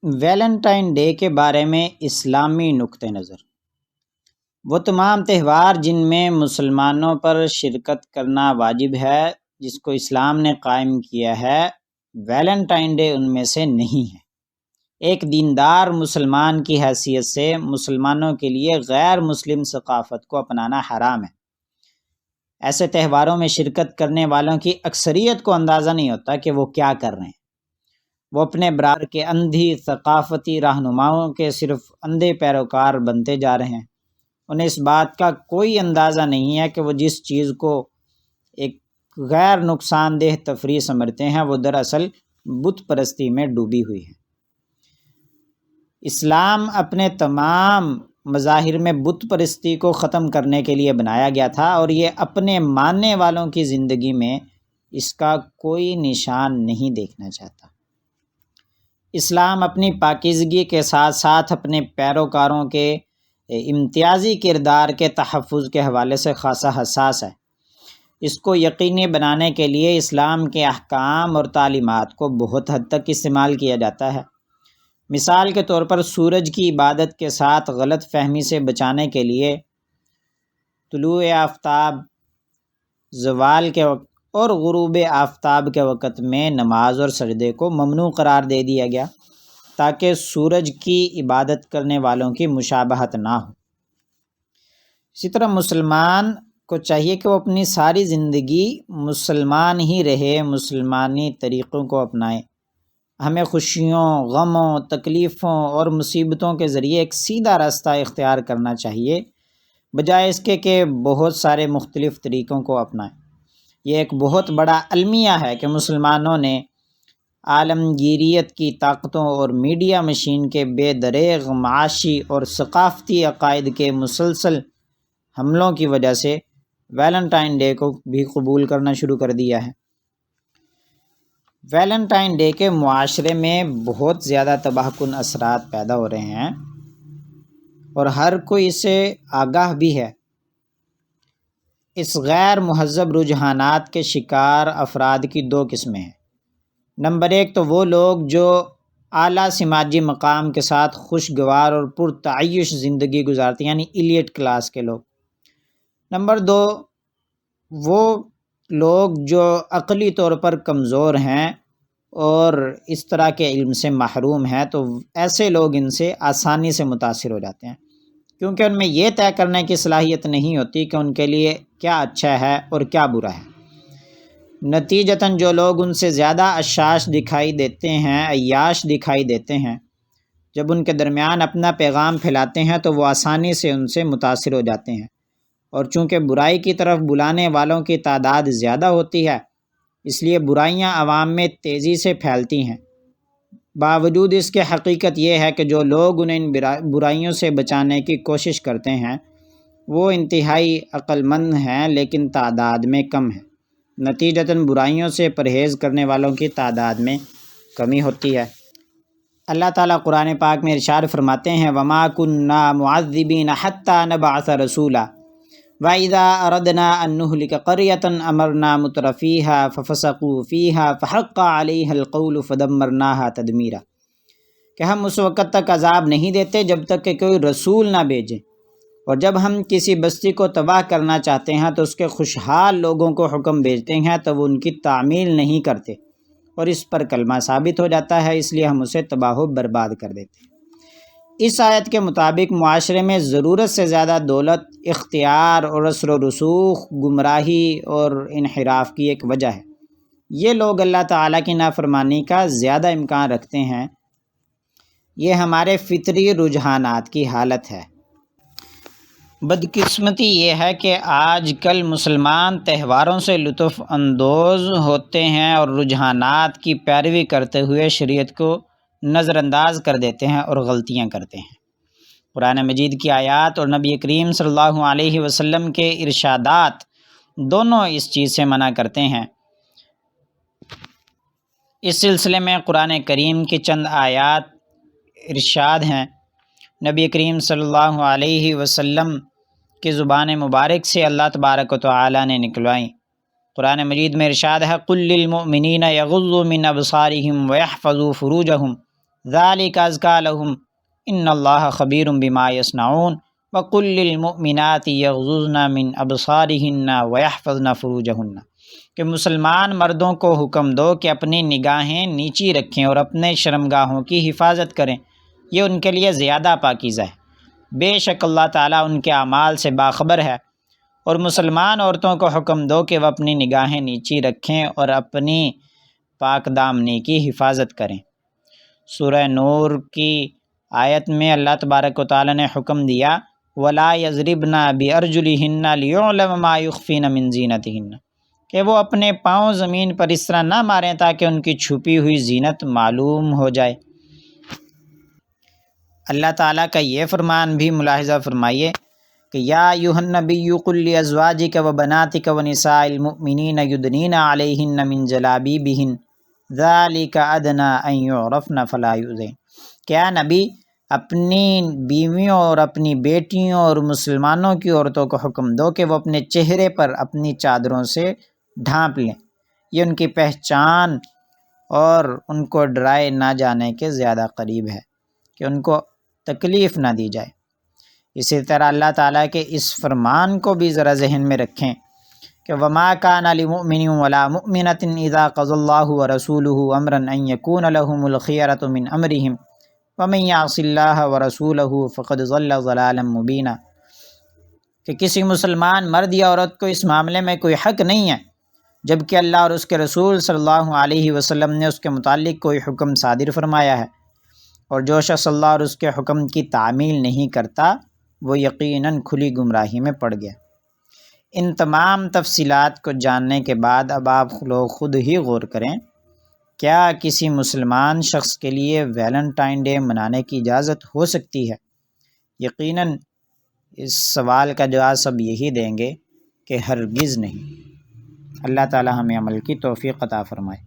Valentine day کے بارے میں اسلامی نقطہ نظر۔ وہ تمام تہوار جن میں مسلمانوں پر شرکت کرنا واجب ہے، جس کو اسلام نے قائم کیا ہے، ویلنٹائن ڈے ان میں سے نہیں ہے۔ ایک دیندار مسلمان کی حیثیت سے مسلمانوں کے لیے غیر مسلم ثقافت کو اپنانا حرام ہے۔ ایسے تہواروں میں شرکت کرنے والوں کی اکثریت کو اندازہ نہیں ہوتا کہ وہ کیا کر رہے ہیں۔ وہ اپنے برابر کے اندھی ثقافتی رہنماؤں کے صرف اندھے پیروکار بنتے جا رہے ہیں۔ انہیں اس بات کا کوئی اندازہ نہیں ہے کہ وہ جس چیز کو ایک غیر نقصان دہ تفریح سمجھتے ہیں، وہ دراصل بت پرستی میں ڈوبی ہوئی ہے۔ اسلام اپنے تمام مظاہر میں بت پرستی کو ختم کرنے کے لیے بنایا گیا تھا، اور یہ اپنے ماننے والوں کی زندگی میں اس کا کوئی نشان نہیں دیکھنا چاہتا۔ اسلام اپنی پاکیزگی کے ساتھ ساتھ اپنے پیروکاروں کے امتیازی کردار کے تحفظ کے حوالے سے خاصا حساس ہے۔ اس کو یقینی بنانے کے لیے اسلام کے احکام اور تعلیمات کو بہت حد تک استعمال کیا جاتا ہے۔ مثال کے طور پر سورج کی عبادت کے ساتھ غلط فہمی سے بچانے کے لیے طلوع آفتاب، زوال کے وقت اور غروب آفتاب کے وقت میں نماز اور سجدے کو ممنوع قرار دے دیا گیا، تاکہ سورج کی عبادت کرنے والوں کی مشابہت نہ ہو۔ اسی طرح مسلمان کو چاہیے کہ وہ اپنی ساری زندگی مسلمان ہی رہے، مسلمانی طریقوں کو اپنائے۔ ہمیں خوشیوں، غموں، تکلیفوں اور مصیبتوں کے ذریعے ایک سیدھا راستہ اختیار کرنا چاہیے، بجائے اس کے کہ بہت سارے مختلف طریقوں کو اپنائیں۔ یہ ایک بہت بڑا المیہ ہے کہ مسلمانوں نے عالمگیریت کی طاقتوں اور میڈیا مشین کے بے دریغ معاشی اور ثقافتی عقائد کے مسلسل حملوں کی وجہ سے ویلنٹائن ڈے کو بھی قبول کرنا شروع کر دیا ہے۔ ویلنٹائن ڈے کے معاشرے میں بہت زیادہ تباہ کن اثرات پیدا ہو رہے ہیں، اور ہر کوئی اس سے آگاہ بھی ہے۔ اس غیر مہذب رجحانات کے شکار افراد کی دو قسمیں ہیں۔ نمبر ایک تو وہ لوگ جو اعلیٰ سماجی مقام کے ساتھ خوشگوار اور پرتعیش زندگی گزارتے ہیں، یعنی ایلیٹ کلاس کے لوگ۔ نمبر دو وہ لوگ جو عقلی طور پر کمزور ہیں اور اس طرح کے علم سے محروم ہیں، تو ایسے لوگ ان سے آسانی سے متاثر ہو جاتے ہیں، کیونکہ ان میں یہ طے کرنے کی صلاحیت نہیں ہوتی کہ ان کے لیے کیا اچھا ہے اور کیا برا ہے۔ نتیجتاً جو لوگ ان سے زیادہ عشاش دکھائی دیتے ہیں، عیاش دکھائی دیتے ہیں، جب ان کے درمیان اپنا پیغام پھیلاتے ہیں تو وہ آسانی سے ان سے متاثر ہو جاتے ہیں، اور چونکہ برائی کی طرف بلانے والوں کی تعداد زیادہ ہوتی ہے، اس لیے برائیاں عوام میں تیزی سے پھیلتی ہیں۔ باوجود اس کے حقیقت یہ ہے کہ جو لوگ انہیں ان برائیوں سے بچانے کی کوشش کرتے ہیں وہ انتہائی عقل مند ہیں، لیکن تعداد میں کم ہیں۔ نتیجتاً برائیوں سے پرہیز کرنے والوں کی تعداد میں کمی ہوتی ہے۔ اللہ تعالیٰ قرآن پاک میں ارشاد فرماتے ہیں، وَمَا كُنَّا مُعَذِّبِينَ حَتَّى نَبْعَثَ رَسُولًا وَإِذَا أَرَدْنَا أَن نُّهْلِكَ قَرْيَةً أَمَرْنَا مُتْرَفِيهَا فَفَسَقُوا فِيهَا فَحَقَّ عَلَيْهَا الْقَوْلُ فَدَمَّرْنَاهَا تَدْمِيرًا کہ ہم اس وقت تک عذاب نہیں دیتے جب تک کہ کوئی رسول نہ بھیجیں، اور جب ہم کسی بستی کو تباہ کرنا چاہتے ہیں تو اس کے خوشحال لوگوں کو حکم بھیجتے ہیں تو وہ ان کی تعمیل نہیں کرتے، اور اس پر کلمہ ثابت ہو جاتا ہے، اس لیے ہم اسے تباہ و برباد کر دیتے ہیں۔ اس آیت کے مطابق معاشرے میں ضرورت سے زیادہ دولت، اختیار اور اثر و رسوخ گمراہی اور انحراف کی ایک وجہ ہے۔ یہ لوگ اللہ تعالیٰ کی نافرمانی کا زیادہ امکان رکھتے ہیں۔ یہ ہمارے فطری رجحانات کی حالت ہے۔ بدقسمتی یہ ہے کہ آج کل مسلمان تہواروں سے لطف اندوز ہوتے ہیں اور رجحانات کی پیروی کرتے ہوئے شریعت کو نظر انداز کر دیتے ہیں اور غلطیاں کرتے ہیں۔ قرآن مجید کی آیات اور نبی کریم صلی اللہ علیہ وسلم کے ارشادات دونوں اس چیز سے منع کرتے ہیں۔ اس سلسلے میں قرآن کریم کی چند آیات ارشاد ہیں، نبی کریم صلی اللہ علیہ وسلم کی زبان مبارک سے اللہ تبارک و تعالی نے نکلوائیں۔ قرآن مجید میں ارشاد ہے، قُل لِّلْمُؤْمِنِينَ يَغُضُّوا مِنْ أَبْصَارِهِمْ وَيَحْفَظُوا فُرُوجَهُمْ ذالک ازکیٰ لہم ان اللہ خبیر بما یصنعون وقل للمؤمنات یغضضن من ابصارہن ویحفظن فروجہن، کہ مسلمان مردوں کو حکم دو کہ اپنی نگاہیں نیچی رکھیں اور اپنے شرمگاہوں کی حفاظت کریں، یہ ان کے لیے زیادہ پاکیزہ ہے، بے شک اللہ تعالیٰ ان کے اعمال سے باخبر ہے۔ اور مسلمان عورتوں کو حکم دو کہ وہ اپنی نگاہیں نیچی رکھیں اور اپنی پاک دامنی کی حفاظت کریں۔ سورہ نور کی آیت میں اللہ تبارک و تعالیٰ نے حکم دیا وَلَا يَضْرِبْنَ بِأَرْجُلِهِنَّ لِيُعْلَمَ مَا يُخْفِينَ مِن زِينَتِهِنَّ، کہ وہ اپنے پاؤں زمین پر اس طرح نہ ماریں تاکہ ان کی چھپی ہوئی زینت معلوم ہو جائے۔ اللہ تعالیٰ کا یہ فرمان بھی ملاحظہ فرمائیے کہ یا ایھا النبی قل لازواجک وبناتک ونساء المؤمنین یدنین علیہن من جلابیبہن ذالک ادنی ان یعرفن فلا یؤذین، کیا نبی اپنی بیویوں اور اپنی بیٹیوں اور مسلمانوں کی عورتوں کو حکم دو کہ وہ اپنے چہرے پر اپنی چادروں سے ڈھانپ لیں، یہ ان کی پہچان اور ان کو ڈرائے نہ جانے کے زیادہ قریب ہے کہ ان کو تکلیف نہ دی جائے۔ اسی طرح اللہ تعالیٰ کے اس فرمان کو بھی ذرا ذہن میں رکھیں کہ وما کان لمؤمن ولا مؤمنۃ اذا قضى اللہ ورسولہ امرا ان یکون لهم الخیرۃ من امرہم ومن یعص اللہ ورسولہ فقد ضل ضلالا مبینا، کہ کسی مسلمان مرد یا عورت کو اس معاملے میں کوئی حق نہیں ہے جبکہ اللہ اور اس کے رسول صلی اللہ علیہ وسلم نے اس کے متعلق کوئی حکم صادر فرمایا ہے، اور جو شخص اللہ اور اس کے حکم کی تعمیل نہیں کرتا وہ یقیناً کھلی گمراہی میں پڑ گیا۔ ان تمام تفصیلات کو جاننے کے بعد اب آپ لوگ خود ہی غور کریں، کیا کسی مسلمان شخص کے لیے ویلنٹائن ڈے منانے کی اجازت ہو سکتی ہے؟ یقیناً اس سوال کا جواب سب یہی دیں گے کہ ہرگز نہیں۔ اللہ تعالی ہمیں عمل کی توفیق عطا فرمائے۔